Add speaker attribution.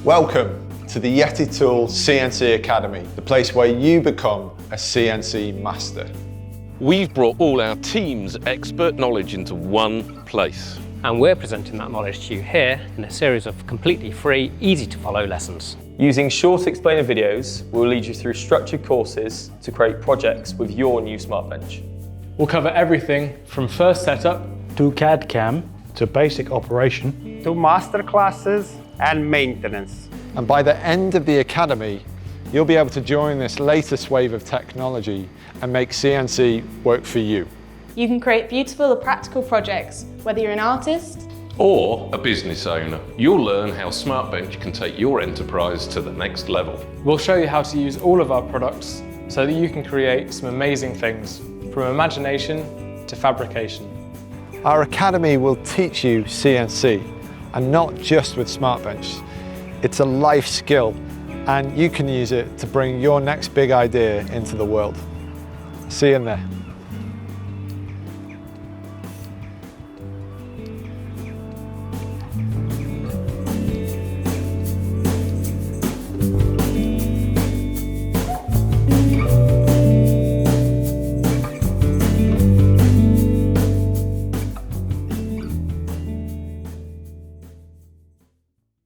Speaker 1: Welcome to the Yeti Tool CNC Academy, the place where you become a CNC master.
Speaker 2: We've brought all our team's expert knowledge into one place.
Speaker 3: And we're presenting that knowledge to you here in a series of completely free, easy to follow lessons.
Speaker 4: Using short explainer videos, we'll lead you through structured courses to create projects with your new SmartBench.
Speaker 5: We'll cover everything from first setup
Speaker 6: to CAD/CAM to basic operation
Speaker 7: to master classes and maintenance.
Speaker 1: And by the end of the Academy, you'll be able to join this latest wave of technology and make CNC work for you.
Speaker 8: You can create beautiful or practical projects, whether you're an artist
Speaker 2: Or a business owner. You'll learn how SmartBench can take your enterprise to the next level.
Speaker 5: We'll show you how to use all of our products so that you can create some amazing things, from imagination to fabrication.
Speaker 1: Our Academy will teach you CNC, and not just with SmartBench. It's a life skill, and you can use it to bring your next big idea into the world. See you in there.